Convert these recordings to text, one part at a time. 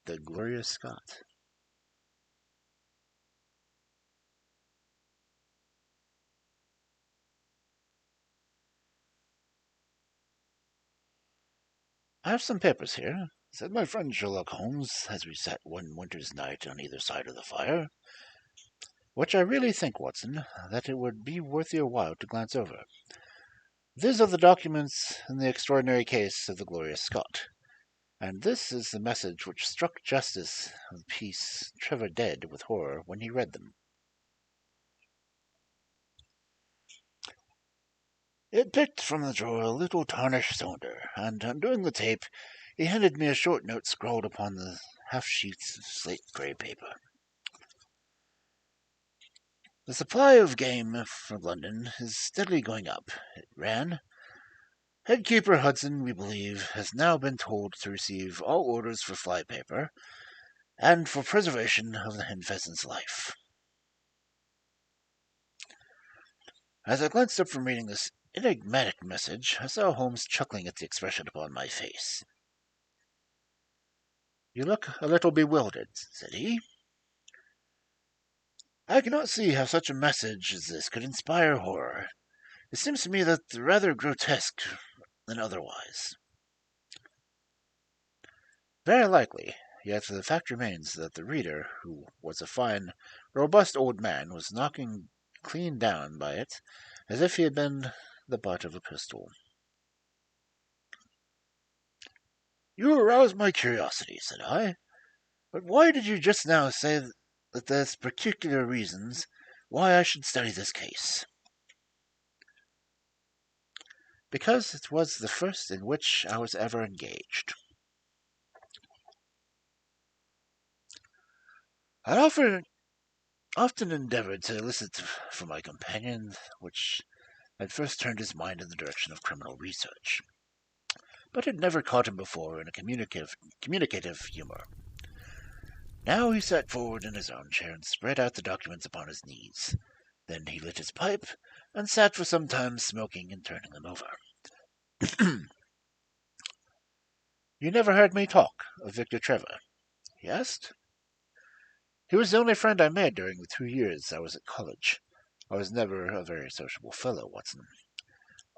the Gloria Scott. I have some papers here, said my friend Sherlock Holmes as we sat one winter's night on either side of the fire, which I really think, Watson, that it would be worth your while to glance over. These are the documents in the extraordinary case of the Gloria Scott, and this is the message which struck Justice of the Peace Trevor dead with horror when he read them. It picked from the drawer a little tarnished cylinder, and undoing the tape, he handed me a short note scrawled upon the half sheets of slate-grey paper. The supply of game from London is steadily going up, it ran. Headkeeper Hudson, we believe, has now been told to receive all orders for flypaper, and for preservation of the hen pheasant's life. As I glanced up from reading this enigmatic message, I saw Holmes chuckling at the expression upon my face. "You look a little bewildered," said he. "I cannot see how such a message as this could inspire horror. It seems to me that rather grotesque than otherwise." "Very likely, yet the fact remains that the reader, who was a fine, robust old man, was knocking clean down by it as if he had been the butt of a pistol." "You arouse my curiosity," said I. "But why did you just now say that there's particular reasons why I should study this case?" "Because it was the first in which I was ever engaged." I often endeavored to elicit from my companion which had first turned his mind in the direction of criminal research, but had never caught him before in a communicative humor. Now he sat forward in his armchair and spread out the documents upon his knees. Then he lit his pipe and sat for some time smoking and turning them over. "You never heard me talk of Victor Trevor?" he asked. "He was the only friend I made during the 2 years I was at college. I was never a very sociable fellow, Watson.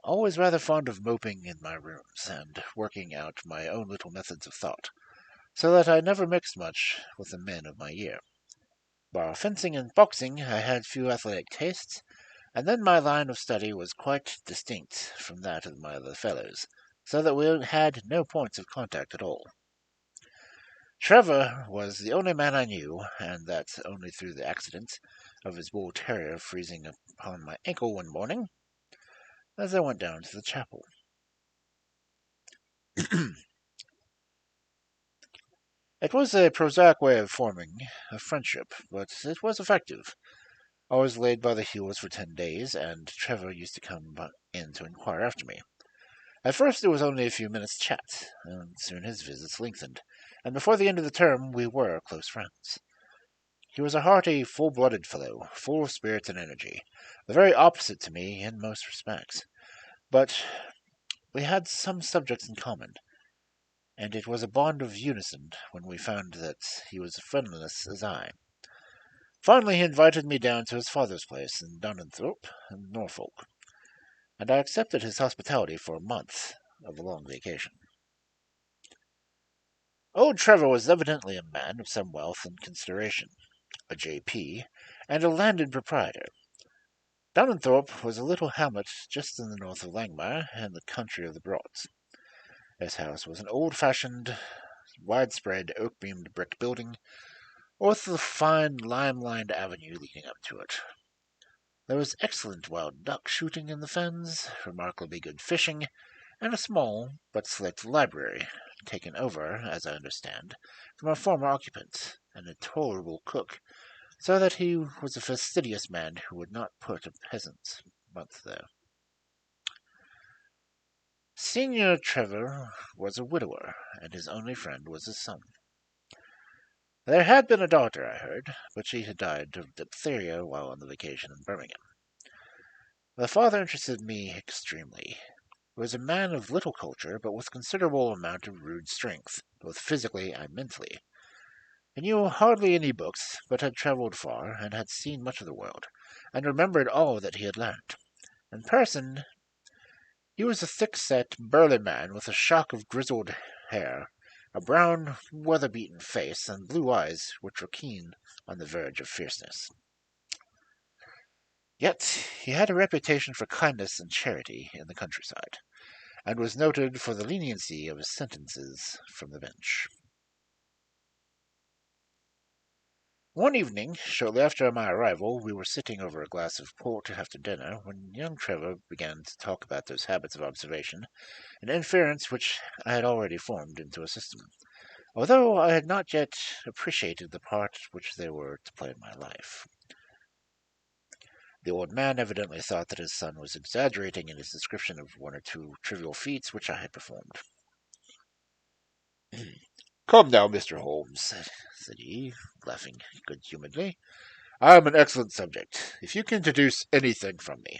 Always rather fond of moping in my rooms and working out my own little methods of thought, so that I never mixed much with the men of my year. Bar fencing and boxing, I had few athletic tastes, and then my line of study was quite distinct from that of my other fellows, so that we had no points of contact at all. Trevor was the only man I knew, and that only through the accident of his bull terrier freezing upon my ankle one morning as I went down to the chapel." It was a prosaic way of forming a friendship, but it was effective. I was laid by the heels for 10 days, and Trevor used to come in to inquire after me. At first it was only a few minutes' chat, and soon his visits lengthened, and before the end of the term we were close friends. He was a hearty, full-blooded fellow, full of spirit and energy, the very opposite to me in most respects. But we had some subjects in common, and it was a bond of unison when we found that he was as friendless as I. Finally he invited me down to his father's place in Donenthorpe, in Norfolk, and I accepted his hospitality for a month of a long vacation. Old Trevor was evidently a man of some wealth and consideration, a J.P., and a landed proprietor. Donenthorpe was a little hamlet just in the north of Langmire, in the country of the Broads. His house was an old-fashioned, widespread, oak-beamed brick building, with a fine lime-lined avenue leading up to it. There was excellent wild duck shooting in the fens, remarkably good fishing, and a small but select library, taken over, as I understand, from a former occupant, an intolerable cook, so that he was a fastidious man who would not put a peasant's month there. Senior Trevor was a widower, and his only friend was his son. There had been a daughter, I heard, but she had died of diphtheria while on the vacation in Birmingham. The father interested me extremely. He was a man of little culture, but with considerable amount of rude strength, both physically and mentally. He knew hardly any books, but had travelled far, and had seen much of the world, and remembered all that he had learned. In person, he was a thick-set, burly man with a shock of grizzled hair, a brown, weather-beaten face, and blue eyes which were keen on the verge of fierceness. Yet he had a reputation for kindness and charity in the countryside, and was noted for the leniency of his sentences from the bench. One evening, shortly after my arrival, we were sitting over a glass of port after dinner when young Trevor began to talk about those habits of observation and inference which I had already formed into a system, although I had not yet appreciated the part which they were to play in my life. The old man evidently thought that his son was exaggerating in his description of one or two trivial feats which I had performed. "Come now, Mr. Holmes," said he, laughing good-humouredly. "I am an excellent subject, if you can deduce anything from me."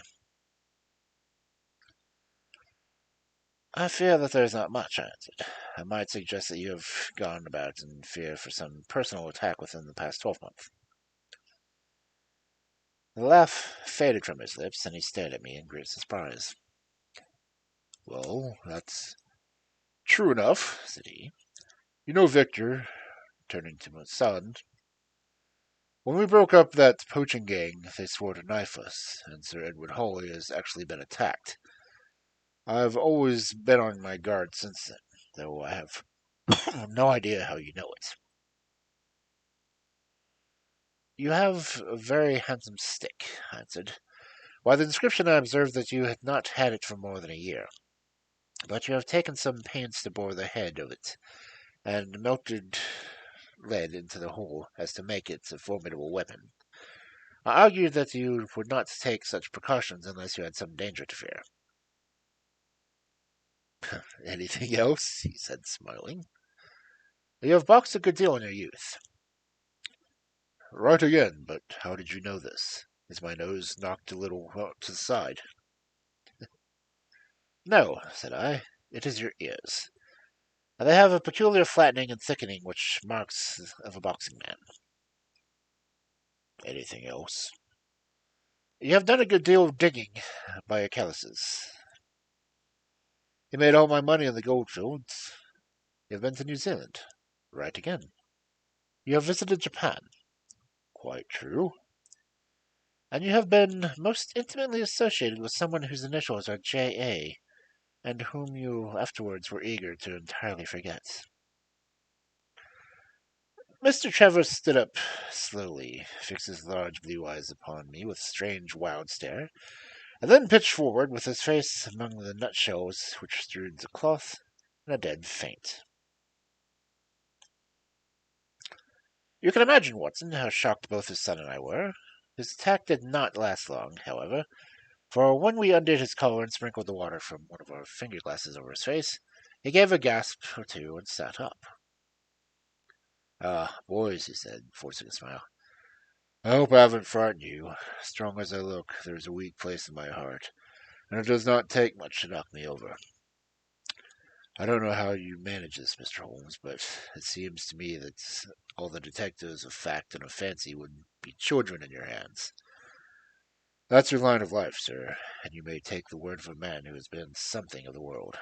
"I fear that there is not much," I answered. "I might suggest that you have gone about in fear for some personal attack within the past 12 months." The laugh faded from his lips, and he stared at me in great surprise. "Well, that's true enough," said he. "You know, Victor," turning to my son, "when we broke up that poaching gang, they swore to knife us, and Sir Edward Hawley has actually been attacked. I've always been on my guard since then, though I have no idea how you know it." "You have a very handsome stick," I answered. "By the description I observed that you had not had it for more than a year, but you have taken some pains to bore the head of it, and melted lead into the hole as to make it a formidable weapon. I argued that you would not take such precautions unless you had some danger to fear." "Anything else?" he said, smiling. "You have boxed a good deal in your youth." "Right again, but how did you know this? Is my nose knocked a little to the side?" "No," said I, "it is your ears. They have a peculiar flattening and thickening which marks of a boxing man." "Anything else?" "You have done a good deal of digging by your calluses." "You made all my money in the goldfields." "You have been to New Zealand." "Right again." "You have visited Japan." "Quite true." "And you have been most intimately associated with someone whose initials are J.A., and whom you afterwards were eager to entirely forget." Mr. Trevor stood up slowly, fixed his large blue eyes upon me with a strange, wild stare, and then pitched forward with his face among the nutshells which strewed the cloth in a dead faint. You can imagine, Watson, how shocked both his son and I were. His attack did not last long, however, for when we undid his collar and sprinkled the water from one of our finger glasses over his face, he gave a gasp or two and sat up. "Ah, boys," he said, forcing a smile, "I hope I haven't frightened you. Strong as I look, there is a weak place in my heart, and it does not take much to knock me over. I don't know how you manage this, Mr. Holmes, but it seems to me that all the detectives of fact and of fancy would be children in your hands. That's your line of life, sir, and you may take the word of a man who has been something of the world."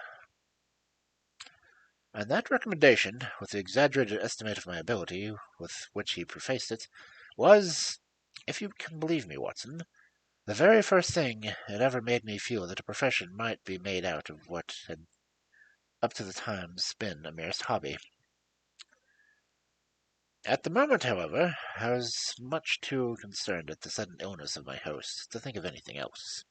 And that recommendation, with the exaggerated estimate of my ability with which he prefaced it, was, if you can believe me, Watson, the very first thing it ever made me feel that a profession might be made out of what had up to the times been a merest hobby. At the moment, however, I was much too concerned at the sudden illness of my host to think of anything else.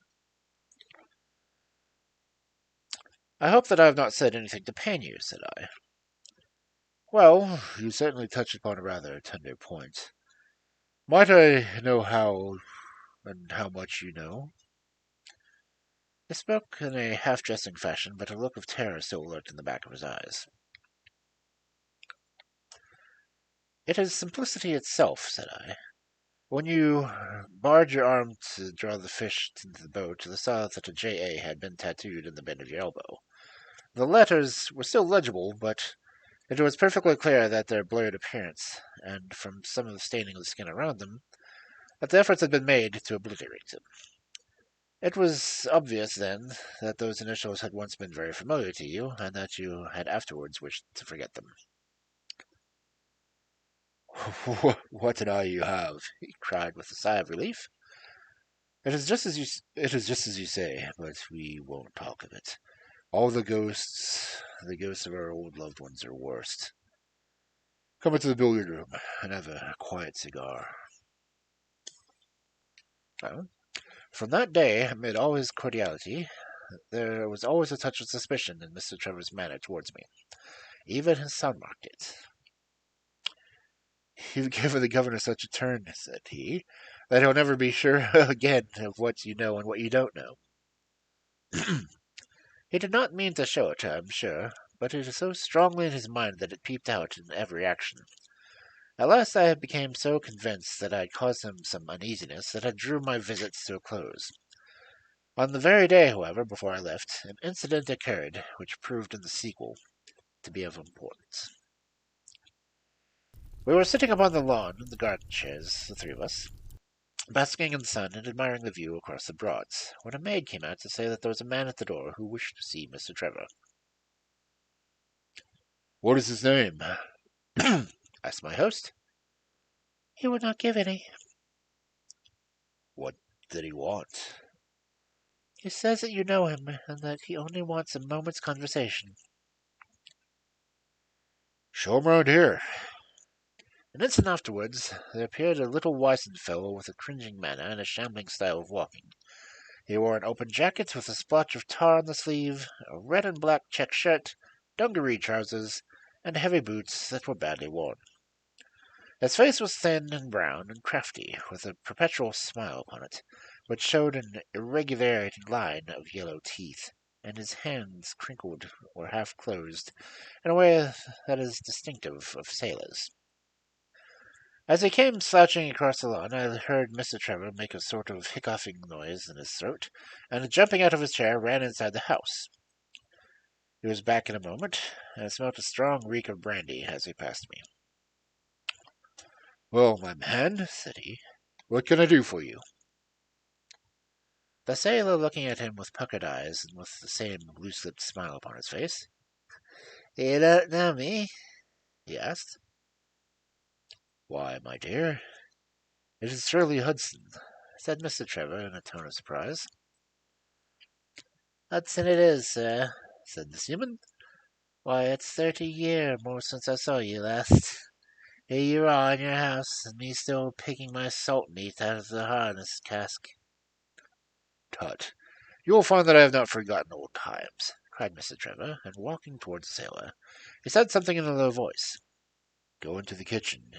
"I hope that I have not said anything to pain you," said I. "Well, you certainly touch upon a rather tender point. Might I know how and how much you know?" He spoke in a half-jesting fashion, but a look of terror still lurked in the back of his eyes. "It is simplicity itself," said I. "When you barred your arm to draw the fish into the boat, the saw that a J.A. had been tattooed in the bend of your elbow. The letters were still legible, but It was perfectly clear that their blurred appearance, and from some of the staining of the skin around them, that the efforts had been made to obliterate them. It was obvious, then, that those initials had once been very familiar to you, and that you had afterwards wished to forget them. What an eye you have! He cried with a sigh of relief. It is just as you say, but we won't talk of it. All the ghosts of our old loved ones are worst. Come into the billiard room and have a quiet cigar. Well, from that day, amid all his cordiality, there was always a touch of suspicion in Mr. Trevor's manner towards me. Even his son marked it. "You've given the governor such a turn," said he, "that he'll never be sure again of what you know and what you don't know." He did not mean to show it, I am sure, but it is so strongly in his mind that it peeped out in every action. At last I became so convinced that I had caused him some uneasiness that I drew my visits to a close. On the very day, however, before I left, an incident occurred which proved in the sequel to be of importance. We were sitting upon the lawn in the garden chairs, the three of us, basking in the sun and admiring the view across the Broads, when a maid came out to say that there was a man at the door who wished to see Mr. Trevor. "What is his name?" asked my host. "He would not give any." "What did he want?" "He says that you know him, and that he only wants a moment's conversation." "Show him round here." An instant afterwards, there appeared a little wizened fellow with a cringing manner and a shambling style of walking. He wore an open jacket with a splotch of tar on the sleeve, a red and black check shirt, dungaree trousers, and heavy boots that were badly worn. His face was thin and brown and crafty, with a perpetual smile upon it, which showed an irregular line of yellow teeth, and his hands crinkled or half closed in a way that is distinctive of sailors. As he came slouching across the lawn, I heard Mr. Trevor make a sort of hiccoughing noise in his throat, and jumping out of his chair, ran inside the house. He was back in a moment, and smelt a strong reek of brandy as he passed me. "Well, my man," said he, "what can I do for you?" The sailor, looking at him with puckered eyes and with the same loose-lipped smile upon his face. "You don't know me?" he asked. "Why, my dear, it is Shirley Hudson," said Mr. Trevor in a tone of surprise. "Hudson it is, sir," said the seaman. "Why, it's 30 year more since I saw you last. Here you are in your house, and me still picking my salt meat out of the harness cask." "Tut, you will find that I have not forgotten old times," cried Mr. Trevor, and walking towards the sailor, he said something in a low voice. "Go into the kitchen,"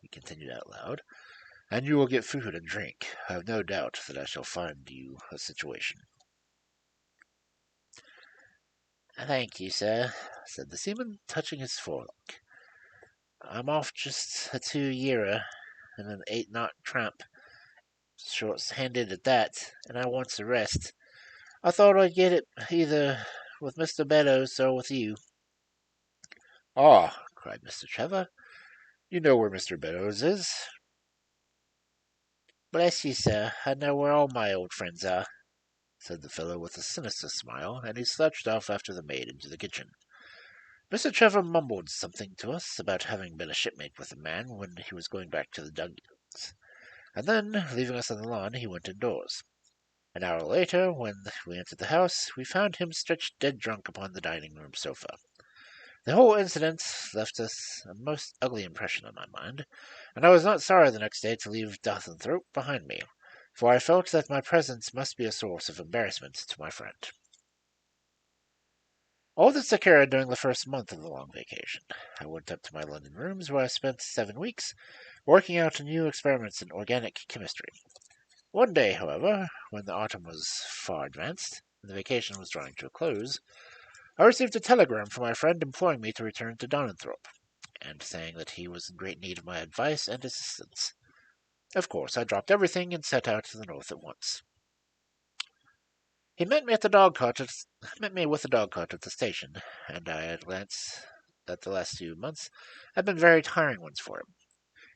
he continued out loud, "and you will get food and drink. I have no doubt that I shall find you a situation." "Thank you, sir," said the seaman, touching his forelock. "I'm off just a 2-yearer and an 8-knot tramp, short-handed at that, and I wants a rest. I thought I'd get it either with Mr. Beddoes or with you." "Ah," cried Mr. Trevor, "you know where Mr. Beddoes is." "Bless you, sir, I know where all my old friends are," said the fellow with a sinister smile, and he slouched off after the maid into the kitchen. Mr. Trevor mumbled something to us about having been a shipmate with the man when he was going back to the dugouts, and then, leaving us on the lawn, he went indoors. An hour later, when we entered the house, we found him stretched dead drunk upon the dining-room sofa. The whole incident left us a most ugly impression on my mind, and I was not sorry the next day to leave Dothenthrop behind me, for I felt that my presence must be a source of embarrassment to my friend. All this occurred during the first month of the long vacation. I went up to my London rooms, where I spent 7 weeks, working out new experiments in organic chemistry. One day, however, when the autumn was far advanced, and the vacation was drawing to a close, I received a telegram from my friend imploring me to return to Donenthorpe, and saying that he was in great need of my advice and assistance. Of course, I dropped everything and set out to the north at once. He met me with the dog cart at the station, and I at a glance that the last 2 months had been very tiring ones for him.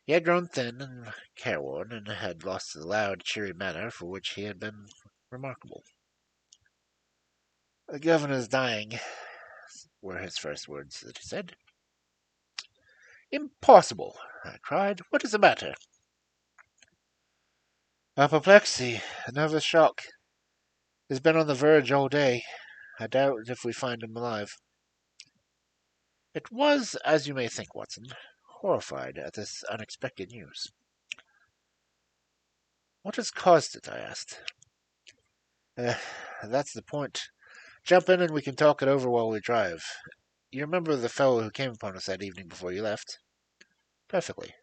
He had grown thin and careworn, and had lost the loud, cheery manner for which he had been remarkable. "The governor's dying," were his first words that he said. "Impossible!" I cried. "What is the matter?" "Apoplexy, a nervous shock. He's been on the verge all day. I doubt if we find him alive." It was, as you may think, Watson, horrified at this unexpected news. "What has caused it?" I asked. Uh, that's the point. Jump in and we can talk it over while we drive. You remember the fellow who came upon us that evening before you left?" "Perfectly."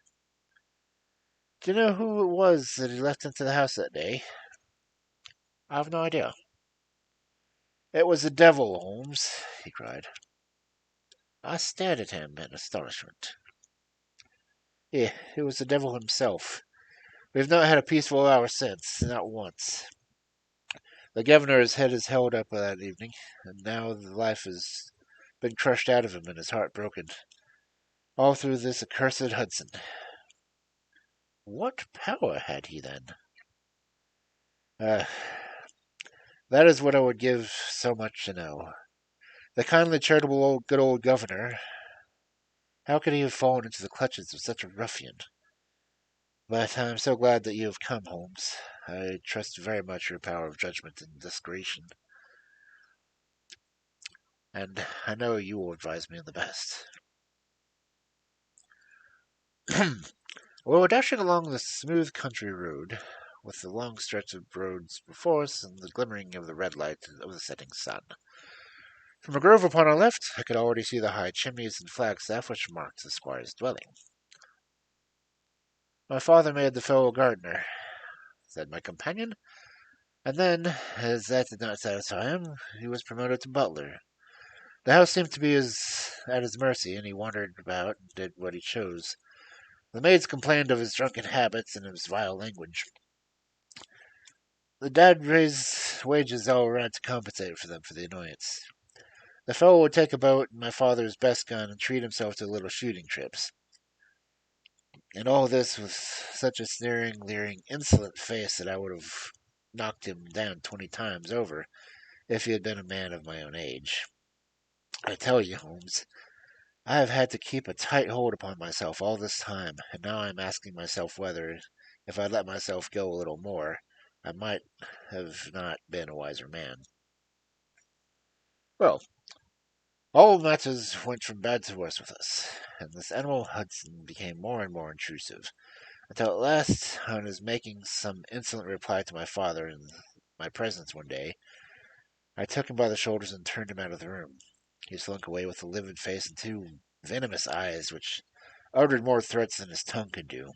"Do you know who it was that he left into the house that day?" "I've no idea." "It was the devil, Holmes," he cried. I stared at him in astonishment. "Yeah, it was the devil himself. We've not had a peaceful hour since, not once. The governor's head is held up that evening, and now the life has been crushed out of him and his heart broken. All through this accursed Hudson." "What power had he, then?" Uh, that is what I would give so much to know. The kindly, charitable, good old governor, how could he have fallen into the clutches of such a ruffian? But I am so glad that you have come, Holmes. I trust very much your power of judgment and discretion, and I know you will advise me in the best." We were dashing along the smooth country road, with the long stretch of roads before us and the glimmering of the red light of the setting sun. From a grove upon our left, I could already see the high chimneys and flagstaff which marked the squire's dwelling. "My father made the fellow gardener," said my companion, "and then, as that did not satisfy him, he was promoted to butler. The house seemed to be at his mercy, and he wandered about and did what he chose. The maids complained of his drunken habits and his vile language. The dad raised wages all around to compensate for them for the annoyance. The fellow would take a boat and my father's best gun and treat himself to little shooting trips. And all this with such a sneering, leering, insolent face that I would have knocked him down 20 times over if he had been a man of my own age. I tell you, Holmes, I have had to keep a tight hold upon myself all this time, and now I am asking myself whether, if I'd let myself go a little more, I might have not been a wiser man." Well, all matters went from bad to worse with us, and this animal Hudson became more and more intrusive, until at last, on his making some insolent reply to my father in my presence one day, I took him by the shoulders and turned him out of the room. He slunk away with a livid face and two venomous eyes which uttered more threats than his tongue could do.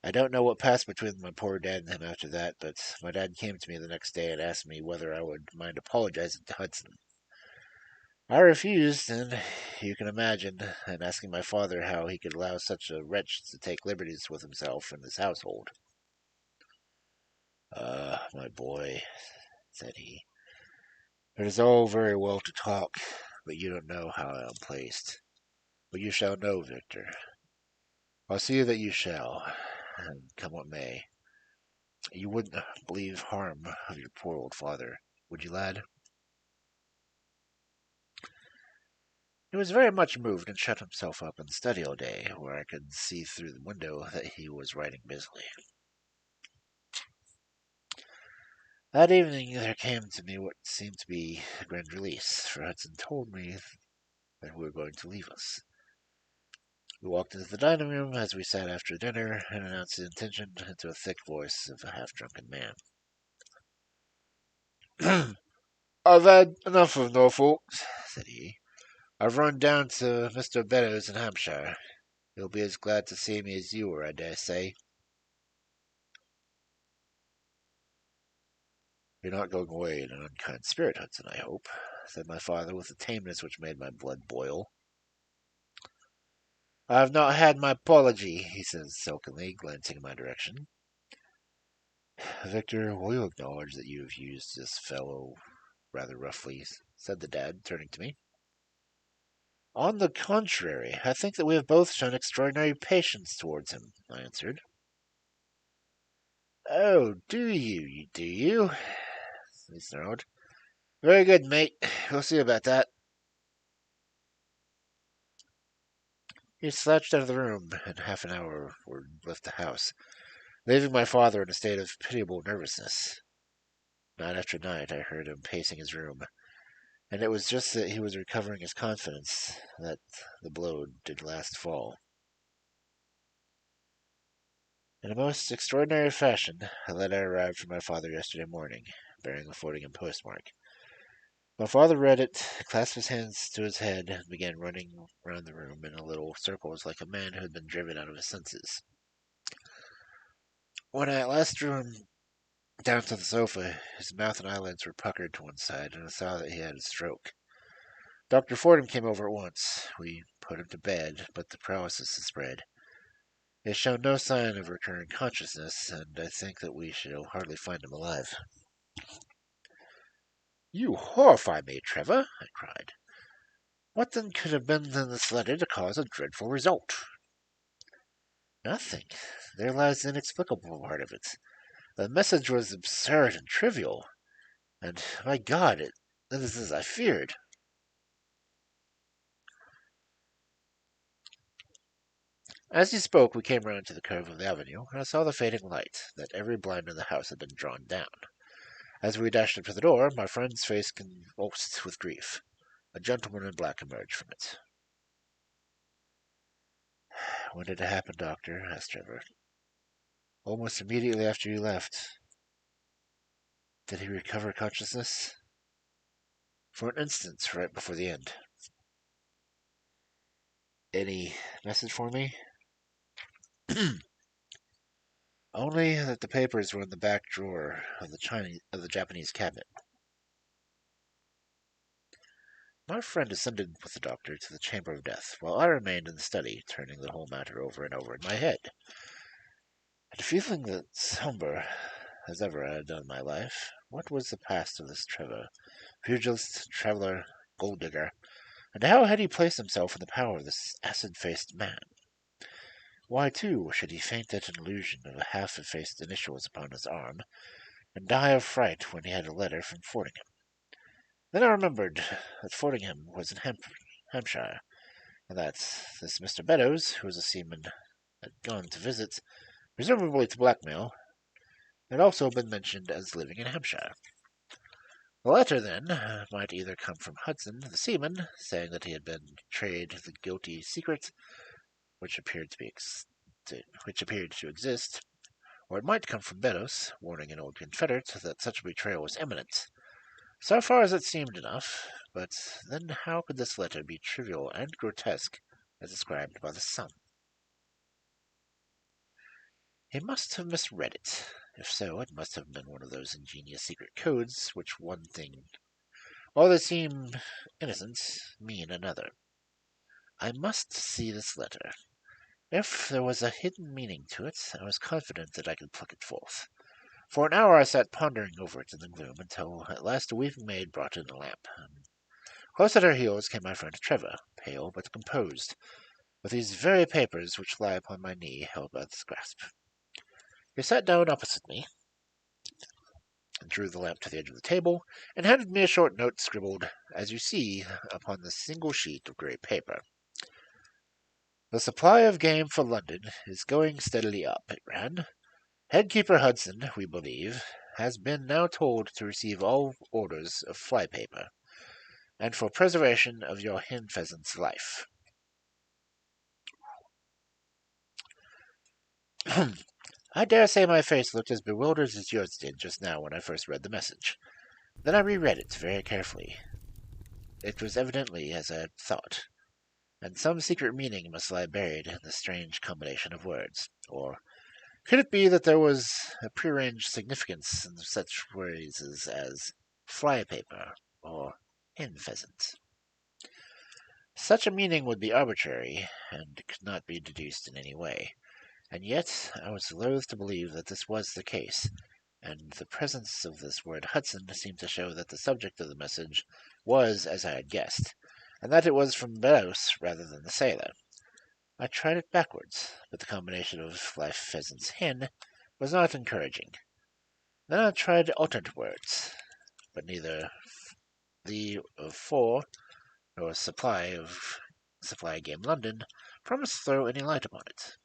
I don't know what passed between my poor dad and him after that, but my dad came to me the next day and asked me whether I would mind apologizing to Hudson. I refused, and you can imagine, and asking my father how he could allow such a wretch to take liberties with himself and his household. My boy," said he, "it is all very well to talk, but you don't know how I am placed. But you shall know, Victor. I'll see that you shall, and come what may. You wouldn't believe harm of your poor old father, would you, lad?" He was very much moved and shut himself up in the study all day, where I could see through the window that he was writing busily. That evening there came to me what seemed to be a grand release, for Hudson told me that we were going to leave us. We walked into the dining room as we sat after dinner, and announced his intention into a thick voice of a half-drunken man. "I've had enough of Norfolk," said he. "I've run down to Mr. Beddoes in Hampshire. He'll be as glad to see me as you were, I dare say." "You're not going away in an unkind spirit, Hudson, I hope," said my father, with a tameness which made my blood boil. "I have not had my apology," he said sulkily, glancing in my direction. "Victor, will you acknowledge that you have used this fellow rather roughly?" said the dad, turning to me. On the contrary, I think that we have both shown extraordinary patience towards him, I answered. Oh, do you? He snarled. Very good, mate. We'll see about that. He slouched out of the room, and half an hour left the house, leaving my father in a state of pitiable nervousness. Night after night I heard him pacing his room, and it was just that he was recovering his confidence that the blow did last fall. In a most extraordinary fashion, a letter arrived from my father yesterday morning, bearing a Fordingham postmark. My father read it, clasped his hands to his head, and began running round the room in little circles like a man who had been driven out of his senses. When I at last drew him down to the sofa, his mouth and eyelids were puckered to one side, and I saw that he had a stroke. Dr. Fordham came over at once. We put him to bed, but the paralysis has spread. He has shown no sign of recurring consciousness, and I think that we shall hardly find him alive. You horrify me, Trevor, I cried. What then could have been in this letter to cause a dreadful result? Nothing. There lies the inexplicable part of it. The message was absurd and trivial, and, my God, it is as I feared. As he spoke, we came round to the curve of the avenue, and I saw the fading light, that every blind in the house had been drawn down. As we dashed up to the door, my friend's face convulsed with grief. A gentleman in black emerged from it. When did it happen, Doctor? Asked Trevor. Almost immediately after you left. Did he recover consciousness? For an instant, right before the end. Any message for me? Only that the papers were in the back drawer of the Japanese cabinet. My friend ascended with the doctor to the chamber of death, while I remained in the study, turning the whole matter over and over in my head. And feeling that somber as ever I had done in my life, what was the past of this Trevor, pugilist, traveler, gold digger, and how had he placed himself in the power of this acid-faced man? Why, too, should he faint at an illusion of half-effaced initials upon his arm, and die of fright when he had a letter from Fordingham? Then I remembered that Fordingham was in Hampshire, and that this Mr. Beddoes, who was a seaman, had gone to visit, presumably to blackmail, had also been mentioned as living in Hampshire. The letter, then, might either come from Hudson, the seaman, saying that he had been betrayed the guilty secret, which appeared to exist, or it might come from Beddoes, warning an old confederate that such a betrayal was imminent. So far as it seemed enough, but then how could this letter be trivial and grotesque as described by the son? He must have misread it. If so, it must have been one of those ingenious secret codes which one thing, while they seem innocent, mean another. I must see this letter. If there was a hidden meaning to it, I was confident that I could pluck it forth. For an hour I sat pondering over it in the gloom, until at last a weeping maid brought in a lamp. Close at her heels came my friend Trevor, pale but composed, with these very papers which lie upon my knee held by this grasp. He sat down opposite me, and drew the lamp to the edge of the table, and handed me a short note scribbled, as you see, upon this single sheet of grey paper. The supply of game for London is going steadily up, it ran. Headkeeper Hudson, we believe, has been now told to receive all orders of fly-paper, and for preservation of your hen pheasant's life. I dare say my face looked as bewildered as yours did just now when I first read the message. Then I reread it very carefully. It was evidently as I had thought, and some secret meaning must lie buried in the strange combination of words. Or could it be that there was a prearranged significance in such phrases as fly-paper or hen pheasant? Such a meaning would be arbitrary, and could not be deduced in any way. And yet I was loath to believe that this was the case, and the presence of this word Hudson seemed to show that the subject of the message was as I had guessed. and that it was from Belos rather than the sailor. I tried it backwards, but the combination of live pheasant's hen was not encouraging. Then I tried alternate words, but neither the of four nor supply game London promised to throw any light upon it.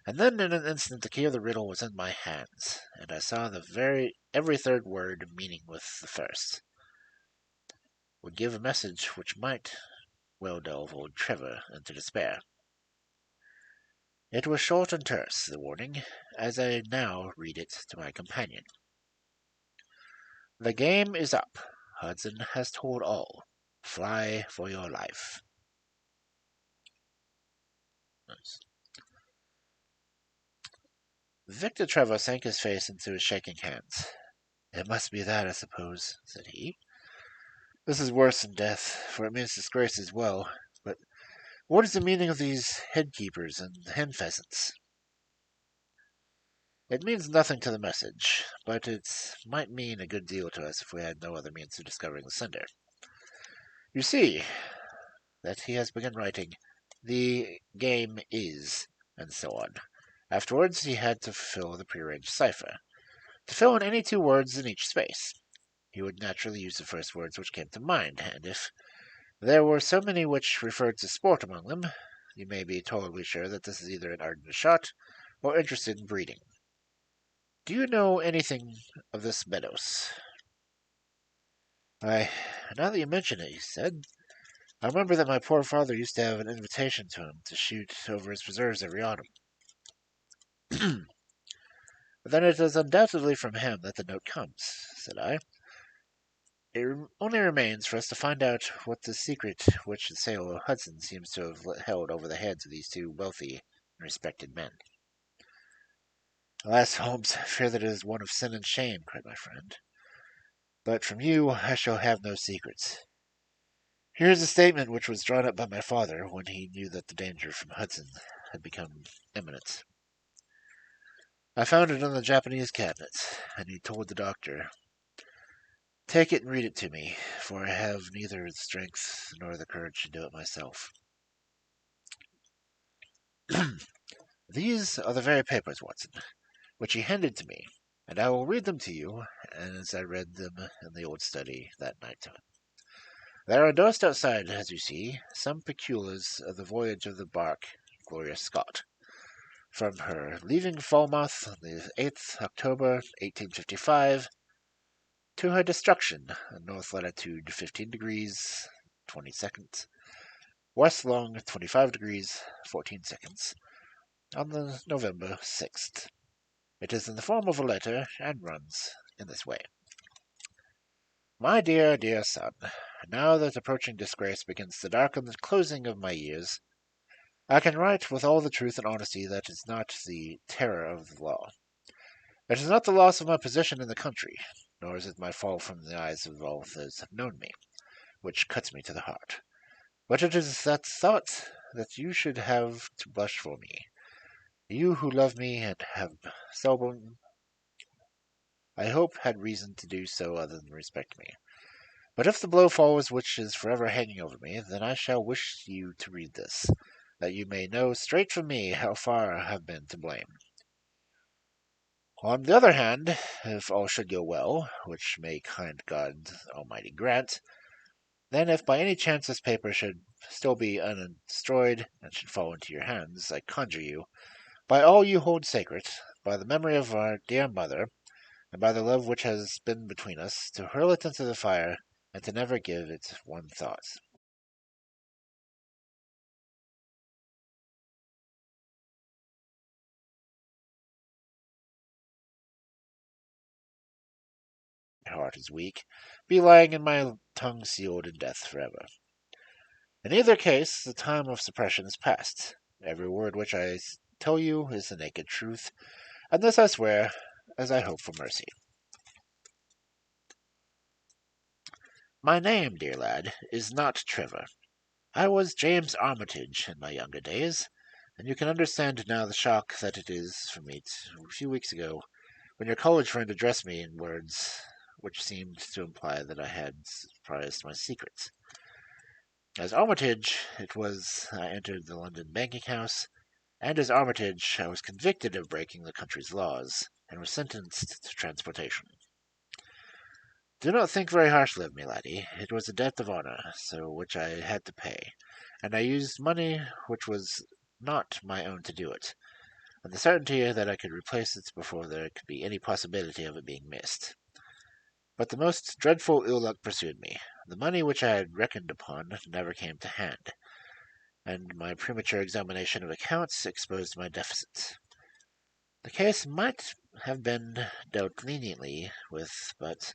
And then in an instant the key of the riddle was in my hands, and I saw every third word meaning with the first would give a message which might well delve old Trevor into despair. It was short and terse, the warning, as I now read it to my companion. The game is up. Hudson has told all. Fly for your life. Nice. Victor Trevor sank his face into his shaking hands. It must be that, I suppose, said he. This is worse than death, for it means disgrace as well. But what is the meaning of these headkeepers and hen pheasants? It means nothing to the message, but it might mean a good deal to us if we had no other means of discovering the sender. You see that he has begun writing, "The game is," and so on. Afterwards, he had to fill the prearranged cipher. To fill in any two words in each space, he would naturally use the first words which came to mind, and if there were so many which referred to sport among them, you may be tolerably sure that this is either an ardent shot or interested in breeding. Do you know anything of this Meadows? Why, now that you mention it, he said, I remember that my poor father used to have an invitation to him to shoot over his preserves every autumn. Then it is undoubtedly from him that the note comes, said I. It only remains for us to find out what the secret which the sailor Hudson seems to have held over the heads of these two wealthy and respected men. Alas, Holmes, I fear that it is one of sin and shame, cried my friend. But from you I shall have no secrets. Here is a statement which was drawn up by my father when he knew that the danger from Hudson had become imminent. I found it in the Japanese cabinet, and he told the doctor, Take it and read it to me, for I have neither the strength nor the courage to do it myself. These are the very papers, Watson, which he handed to me, and I will read them to you as I read them in the old study that night time. There are endorsed outside, as you see, some particulars of the voyage of the bark Gloria Scott, from her leaving Falmouth on the 8th October, 1855, to her destruction in north latitude 15 degrees 20 seconds, west long 25 degrees 14 seconds, on the November 6th. It is in the form of a letter, and runs in this way. My dear, dear son, now that approaching disgrace begins to darken the closing of my years, I can write with all the truth and honesty that is not the terror of the law. It is not the loss of my position in the country, nor is it my fall from the eyes of all those who have known me, which cuts me to the heart. But it is that thought that you should have to blush for me, you who love me and have seldom, I hope, had reason to do so other than respect me. But if the blow falls which is forever hanging over me, then I shall wish you to read this, that you may know straight from me how far I have been to blame. On the other hand, if all should go well, which may kind God Almighty grant, then if by any chance this paper should still be undestroyed and should fall into your hands, I conjure you, by all you hold sacred, by the memory of our dear mother, and by the love which has been between us, to hurl it into the fire, and to never give it one thought. My heart is weak, be lying in my tongue sealed in death forever. In either case, the time of suppression is past. Every word which I tell you is the naked truth, and this I swear, as I hope for mercy. My name, dear lad, is not Trevor. I was James Armitage in my younger days, and you can understand now the shock that it is for me a few weeks ago, when your college friend addressed me in words which seemed to imply that I had surprised my secrets. As Armitage, it was I entered the London banking house, and as Armitage, I was convicted of breaking the country's laws, and was sentenced to transportation. Do not think very harshly of me, laddie. It was a debt of honour, so which I had to pay, and I used money which was not my own to do it, and the certainty that I could replace it before there could be any possibility of it being missed. But the most dreadful ill luck pursued me. The money which I had reckoned upon never came to hand, and my premature examination of accounts exposed my deficits. The case might have been dealt leniently with, but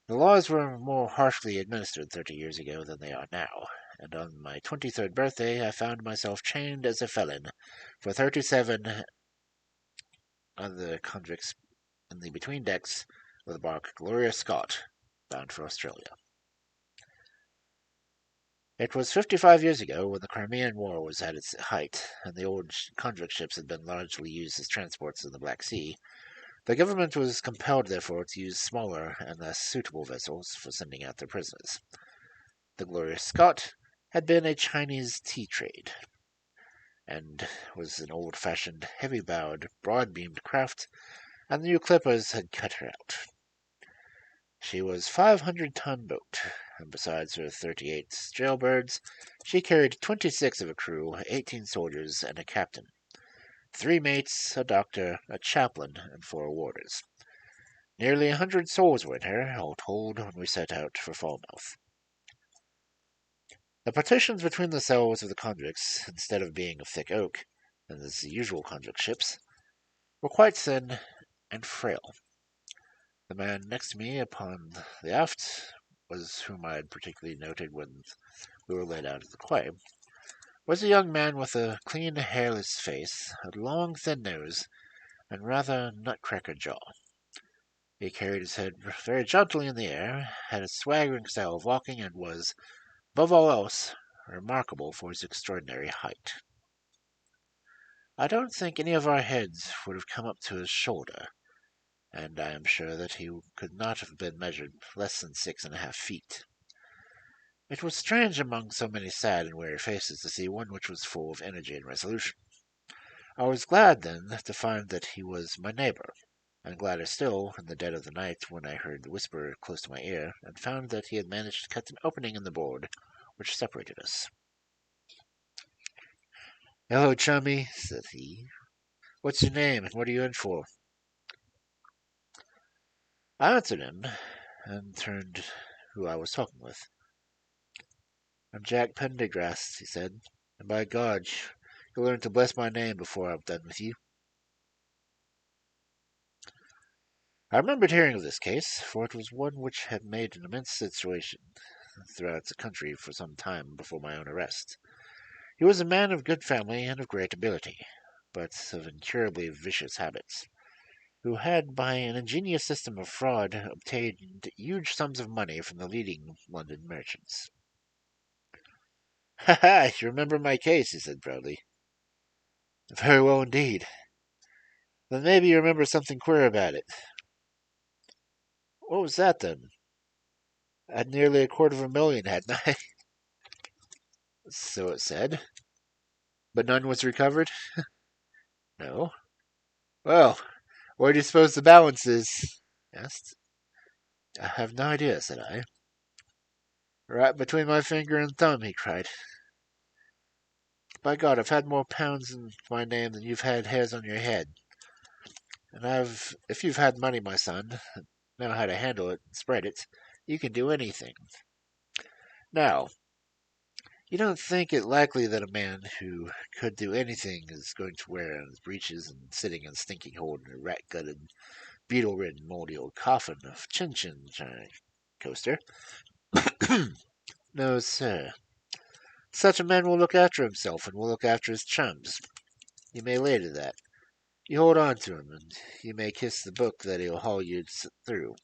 the laws were more harshly administered 30 years ago than they are now, and on my 23rd birthday I found myself chained as a felon for 37 other convicts in the between decks of the bark Gloria Scott, bound for Australia. It was 55 years ago when the Crimean War was at its height, and the old convict ships had been largely used as transports in the Black Sea. The government was compelled, therefore, to use smaller and less suitable vessels for sending out their prisoners. The Gloria Scott had been a Chinese tea trade, and was an old-fashioned, heavy-bowed, broad-beamed craft, and the new clippers had cut her out. She was 500-ton boat, and besides her 38 jailbirds, she carried 26 of a crew, 18 soldiers, and a captain, 3 mates, a doctor, a chaplain, and 4 warders. Nearly 100 souls were in her, all told, when we set out for Falmouth. The partitions between the cells of the convicts, instead of being of thick oak, as the usual convict ships, were quite thin and frail. The man next me upon the aft was whom I had particularly noted when we were led out of the quay, was a young man with a clean, hairless face, a long, thin nose, and rather nutcracker jaw. He carried his head very jauntily in the air, had a swaggering style of walking, and was, above all else, remarkable for his extraordinary height. I don't think any of our heads would have come up to his shoulder, and I am sure that he could not have been measured less than 6.5 feet. It was strange among so many sad and weary faces to see one which was full of energy and resolution. I was glad, then, to find that he was my neighbor, and gladder still in the dead of the night when I heard the whisper close to my ear, and found that he had managed to cut an opening in the board which separated us. "Hello, chummy," said he. "What's your name, and what are you in for?" I answered him, and turned who I was talking with. "I'm Jack Pendergrass," he said, "and by God, you'll learn to bless my name before I've done with you." I remembered hearing of this case, for it was one which had made an immense sensation throughout the country for some time before my own arrest. He was a man of good family and of great ability, but of incurably vicious habits, who had, by an ingenious system of fraud, obtained huge sums of money from the leading London merchants. "Ha ha! You remember my case," he said proudly. "Very well indeed. Then maybe you remember something queer about it." "What was that, then?" "I had nearly $250,000, hadn't I?" "So it said." "But none was recovered?" "No." "Well, where do you suppose the balance is?" asked. "I have no idea," said I. "Right between my finger and thumb," he cried. "By God, I've had more pounds in my name than you've had hairs on your head. And if you've had money, my son, and know how to handle it and spread it, you can do anything. Now, you don't think it likely that a man who could do anything is going to wear his breeches and sitting in a stinking hole in a rat-gutted, beetle-ridden, moldy old coffin of chin-chin coaster? No, sir. Such a man will look after himself and will look after his chums. You may lay to that. You hold on to him, and you may kiss the book that he'll haul you through."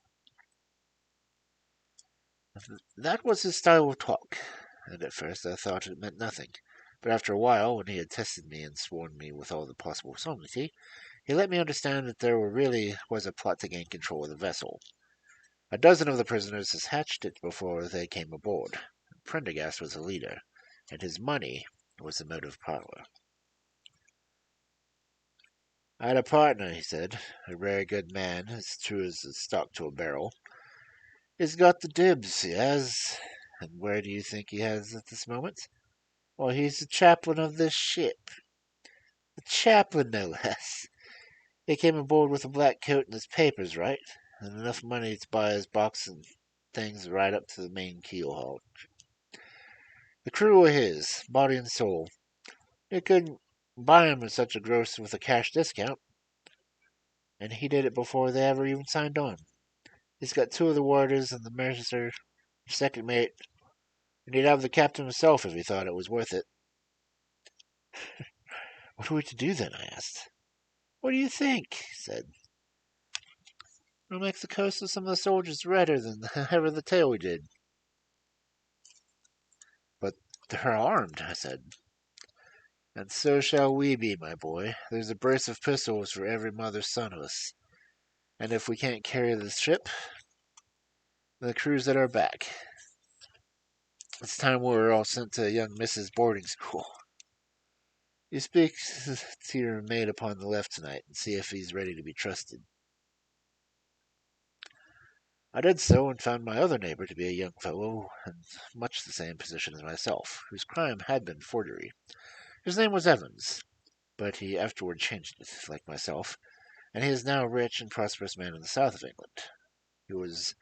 That was his style of talk, and at first I thought it meant nothing. But after a while, when he had tested me and sworn me with all the possible solemnity, he let me understand that there really was a plot to gain control of the vessel. A dozen of the prisoners had hatched it before they came aboard. Prendergast was the leader, and his money was the motive power. I had a partner, he said, a very good man, as true as a stock to a barrel. He's got the dibs, he has. And where do you think he has at this moment? Well, he's the chaplain of this ship. The chaplain, no less. He came aboard with a black coat and his papers, right? And enough money to buy his box and things right up to the main keel haul. The crew were his, body and soul. You couldn't buy him at such a gross with a cash discount. And he did it before they ever even signed on. He's got two of the warders and the mercer, second mate, and he'd have the captain himself if he thought it was worth it. What are we to do then? I asked. What do you think? He said. We'll make the coast of some of the soldiers redder than ever the tail we did. But they're armed, I said. And so shall we be, my boy. There's a brace of pistols for every mother's son of us. And if we can't carry the ship, the crew's at our back. It's time we were all sent to young Mrs. boarding school. You speak to your mate upon the left tonight and see if he's ready to be trusted. I did so and found my other neighbor to be a young fellow in much the same position as myself, whose crime had been forgery. His name was Evans, but he afterward changed it, like myself, and he is now a rich and prosperous man in the south of England. He was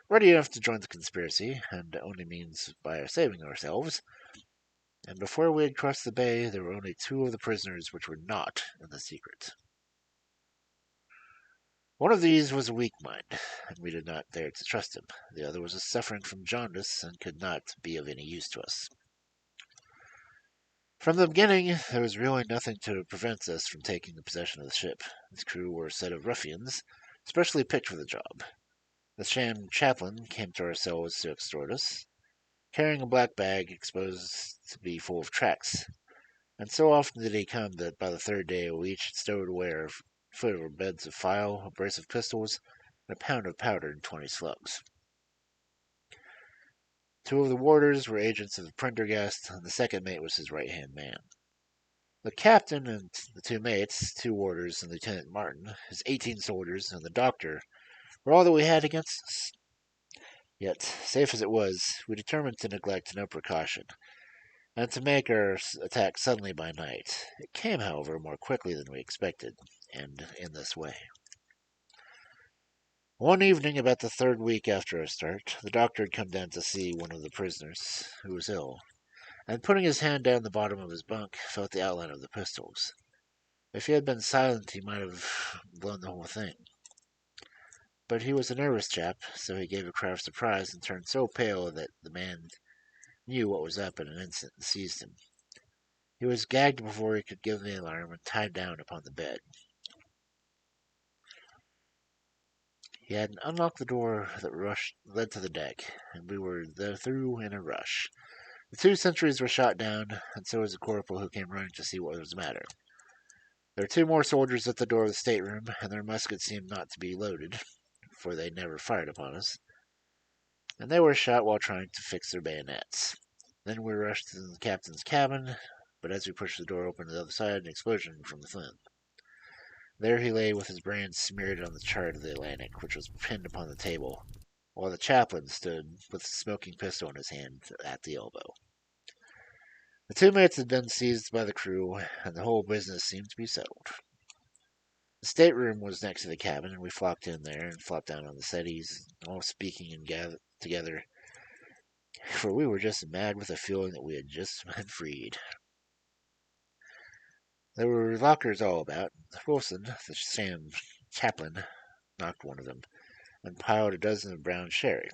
ready enough to join the conspiracy, and only means by our saving ourselves. And before we had crossed the bay, there were only two of the prisoners which were not in the secret. One of these was a weak mind, and we did not dare to trust him. The other was suffering from jaundice, and could not be of any use to us. From the beginning, there was really nothing to prevent us from taking possession of the ship. Its crew were a set of ruffians, specially picked for the job. The sham chaplain came to our cells to extort us, carrying a black bag exposed to be full of tracts. And so often did he come that by the third day we each had stowed away our foot of our beds of file, a brace of pistols, and a pound of powder and 20 slugs. Two of the warders were agents of the Prendergast, and the second mate was his right-hand man. The captain and the two mates, two warders and Lieutenant Martin, his 18 soldiers, and the doctor were all that we had against us. Yet, safe as it was, we determined to neglect no precaution, and to make our attack suddenly by night. It came, however, more quickly than we expected, and in this way. One evening, about the third week after our start, the doctor had come down to see one of the prisoners, who was ill, and putting his hand down the bottom of his bunk, felt the outline of the pistols. If he had been silent, he might have blown the whole thing. But he was a nervous chap, so he gave a cry of surprise and turned so pale that the man knew what was up in an instant and seized him. He was gagged before he could give the alarm and tied down upon the bed. He had unlocked the door that led to the deck, and we were through in a rush. The two sentries were shot down, and so was the corporal who came running to see what was the matter. There were two more soldiers at the door of the stateroom, and their muskets seemed not to be loaded, for they never fired upon us, and they were shot while trying to fix their bayonets. Then we rushed to the captain's cabin, but as we pushed the door open to the other side, an explosion from within. There he lay with his brains smeared on the chart of the Atlantic, which was pinned upon the table, while the chaplain stood with a smoking pistol in his hand at the elbow. The two mates had been seized by the crew, and the whole business seemed to be settled. The stateroom was next to the cabin, and we flocked in there and flopped down on the settees, all speaking and together, for we were just mad with the feeling that we had just been freed. There were lockers all about. Wilson, the sham chaplain, knocked one of them, and piled a dozen of brown sherry.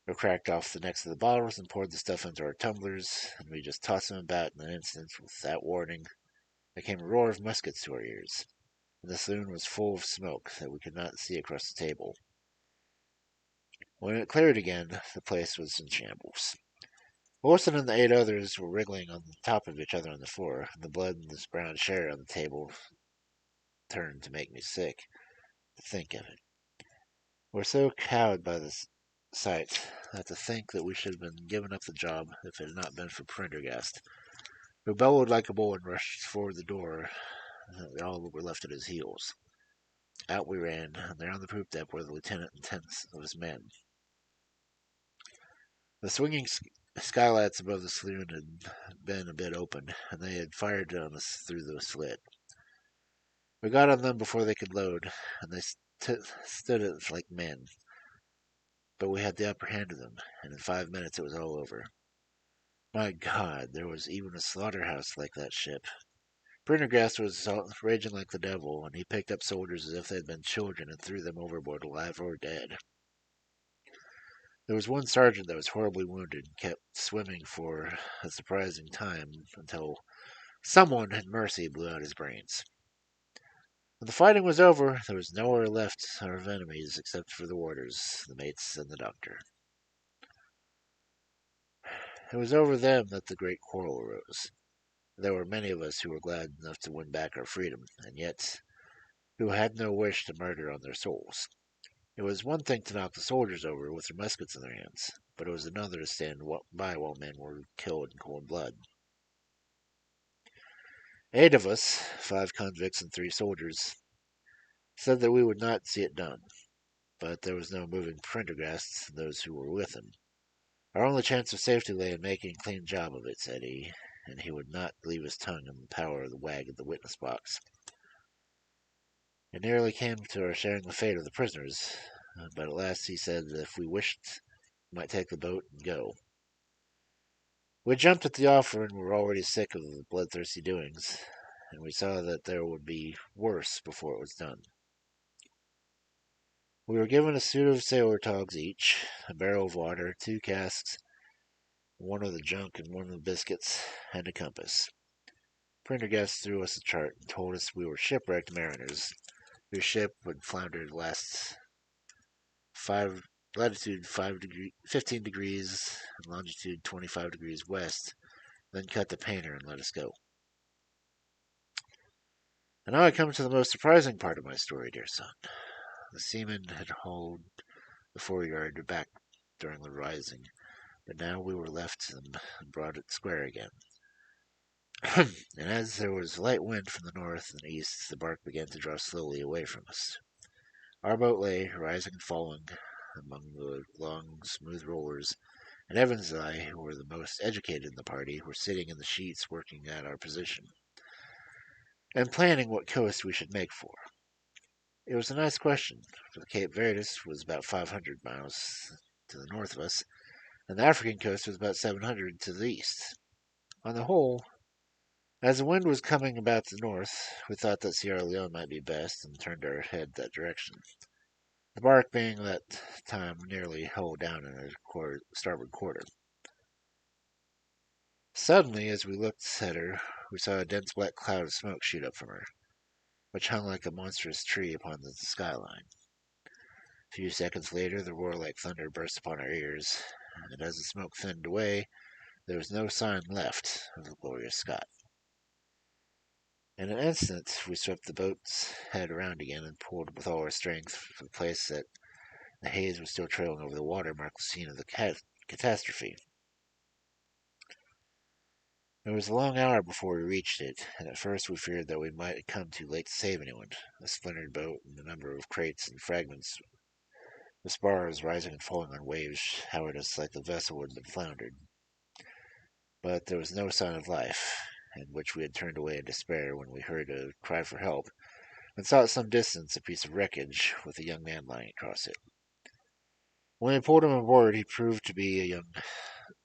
We cracked off the necks of the bottles and poured the stuff into our tumblers, and we just tossed them about in an instant. Without warning, there came a roar of muskets to our ears, and the saloon was full of smoke that we could not see across the table. When it cleared again, the place was in shambles. Wilson and the 8 others were wriggling on the top of each other on the floor, and the blood and this brown sherry on the table turned to make me sick to think of it. We're so cowed by this sight that to think that we should have been given up the job if it had not been for Prendergast, who bellowed like a bull and rushed forward the door. All that were left at his heels. Out we ran, and there on the poop deck were the lieutenant and 10 of his men. The swinging skylights above the saloon had been a bit open, and they had fired on us through the slit. We got on them before they could load, and they stood it like men. But we had the upper hand of them, and in 5 minutes it was all over. My God, there was even a slaughterhouse like that ship. Prendergast was raging like the devil, and he picked up soldiers as if they had been children and threw them overboard alive or dead. There was one sergeant that was horribly wounded and kept swimming for a surprising time until someone in mercy blew out his brains. When the fighting was over, there was nowhere left of enemies except for the warders, the mates, and the doctor. It was over them that the great quarrel arose. There were many of us who were glad enough to win back our freedom, and yet who had no wish to murder on their souls. It was one thing to knock the soldiers over with their muskets in their hands, but it was another to stand by while men were killed in cold blood. 8 of us, 5 convicts and 3 soldiers, said that we would not see it done, but there was no moving Prendergast and those who were with him. Our only chance of safety lay in making a clean job of it, said he, and he would not leave his tongue in the power of the wag of the witness box. It nearly came to our sharing the fate of the prisoners, but at last he said that if we wished, we might take the boat and go. We jumped at the offer and were already sick of the bloodthirsty doings, and we saw that there would be worse before it was done. We were given a suit of sailor togs each, a barrel of water, 2 casks, one of the junk and one of the biscuits, and a compass. Prendergast threw us a chart and told us we were shipwrecked mariners, whose ship would flounder last latitude 15 degrees and longitude 25 degrees west, then cut the painter and let us go. And now I come to the most surprising part of my story, dear son. The seamen had hauled the foreyard back during the rising, but now we were left and brought it square again. And as there was light wind from the north and east, the bark began to draw slowly away from us. Our boat lay, rising and falling, among the long, smooth rollers, and Evans and I, who were the most educated in the party, were sitting in the sheets working at our position, and planning what coast we should make for. It was a nice question, for the Cape Verdes was about 500 miles to the north of us, and the African coast was about 700 to the east. On the whole, as the wind was coming about the north, we thought that Sierra Leone might be best, and turned our head that direction. The bark being at that time nearly hull down in a starboard quarter. Suddenly, as we looked at her, we saw a dense black cloud of smoke shoot up from her, which hung like a monstrous tree upon the skyline. A few seconds later, the roar like thunder burst upon our ears, and as the smoke thinned away, there was no sign left of the glorious sky. In an instant, we swept the boat's head around again and pulled with all our strength for the place that the haze was still trailing over the water marked the scene of the catastrophe. It was a long hour before we reached it, and at first we feared that we might come too late to save anyone. A splintered boat and a number of crates and fragments, the spars rising and falling on waves, showered us like the vessel had been floundered. But there was no sign of life, in which we had turned away in despair when we heard a cry for help, and saw at some distance a piece of wreckage with a young man lying across it. When we pulled him aboard, he proved to be a young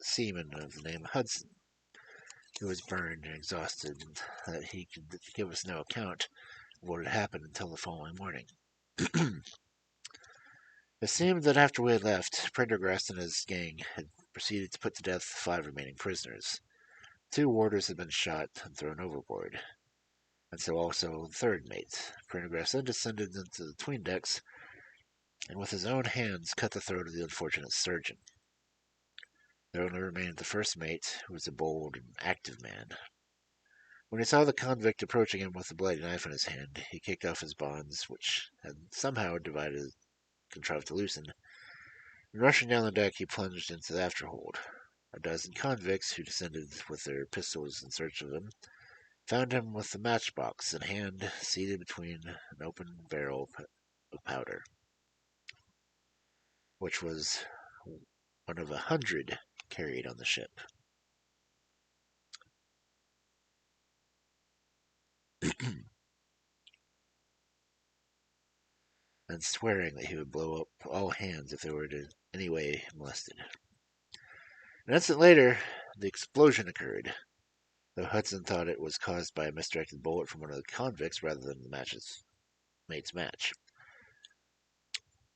seaman of the name of Hudson. He was burned and exhausted, and that he could give us no account of what had happened until the following morning. It seemed that after we had left, Prendergast and his gang had proceeded to put to death the 5 remaining prisoners. 2 warders had been shot and thrown overboard, and so also the 3rd mate. Prendergast then descended into the 'tween decks, and with his own hands cut the throat of the unfortunate surgeon. There only remained the 1st mate, who was a bold and active man. When he saw the convict approaching him with a bloody knife in his hand, he kicked off his bonds, which had somehow contrived to loosen, And rushing down the deck, he plunged into the afterhold. A dozen convicts, who descended with their pistols in search of him, found him with a matchbox in hand, seated between an open barrel of powder, which was one of 100 carried on the ship. And swearing that he would blow up all hands if they were in any way molested. An instant later, the explosion occurred, though Hudson thought it was caused by a misdirected bullet from one of the convicts rather than the mate's match.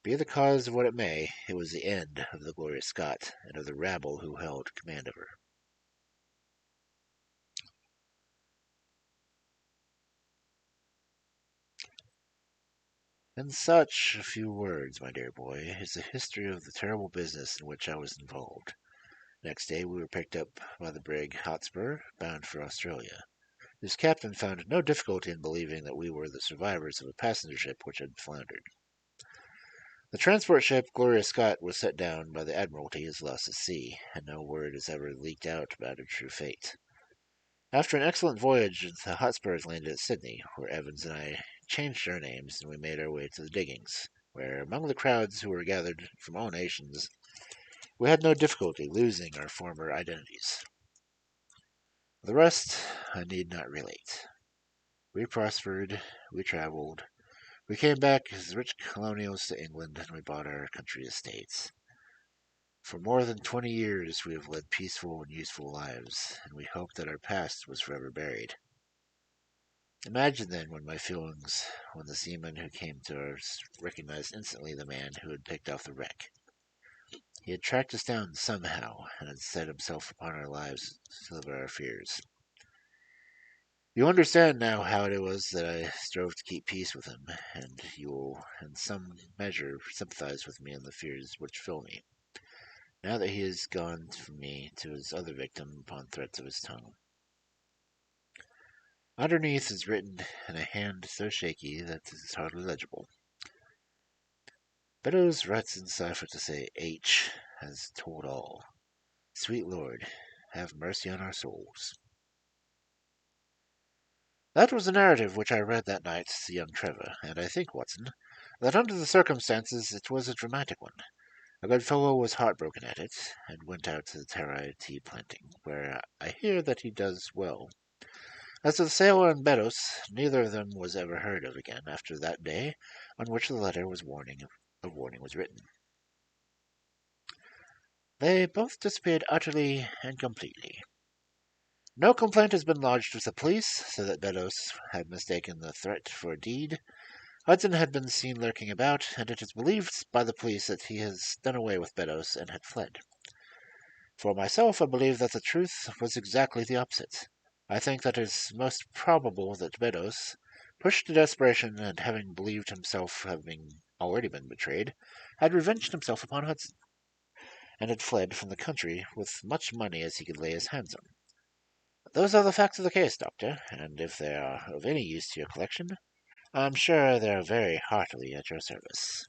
Be the cause of what it may, it was the end of the Gloria Scott and of the rabble who held command of her. In such a few words, my dear boy, is the history of the terrible business in which I was involved. Next day we were picked up by the brig Hotspur, bound for Australia. Whose captain found no difficulty in believing that we were the survivors of a passenger ship which had floundered. The transport ship Gloria Scott was set down by the Admiralty as lost at sea, and no word has ever leaked out about her true fate. After an excellent voyage, the Hotspurs landed at Sydney, where Evans and I changed our names, and we made our way to the diggings, where, among the crowds who were gathered from all nations, we had no difficulty losing our former identities. The rest I need not relate. We prospered, we traveled, we came back as rich colonials to England, and we bought our country estates. For more than 20 years we have led peaceful and useful lives, and we hoped that our past was forever buried. Imagine then my feelings when the seaman who came to us recognized instantly the man who had picked off the wreck. He had tracked us down somehow, and had set himself upon our lives to deliver our fears. You understand now how it was that I strove to keep peace with him, and you will in some measure sympathize with me in the fears which fill me, now that he has gone from me to his other victim upon threats of his tongue. Underneath is written in a hand so shaky that it is hardly legible. Beddoes writes in cipher to say H has told all. Sweet Lord, have mercy on our souls. That was the narrative which I read that night to young Trevor, and I think, Watson, that under the circumstances it was a dramatic one. A good fellow was heartbroken at it, and went out to the Terai tea planting, where I hear that he does well. As to the sailor and Beddoes, neither of them was ever heard of again after that day on which the letter of warning was written. They both disappeared utterly and completely. No complaint has been lodged with the police, so that Beddoes had mistaken the threat for a deed. Hudson had been seen lurking about, and it is believed by the police that he has done away with Beddoes and had fled. For myself, I believe that the truth was exactly the opposite. I think that it is most probable that Beddoes, pushed to desperation and having believed himself having already been betrayed, had revenged himself upon Hudson, and had fled from the country with much money as he could lay his hands on. Those are the facts of the case, Doctor, and if they are of any use to your collection, I'm sure they are very heartily at your service.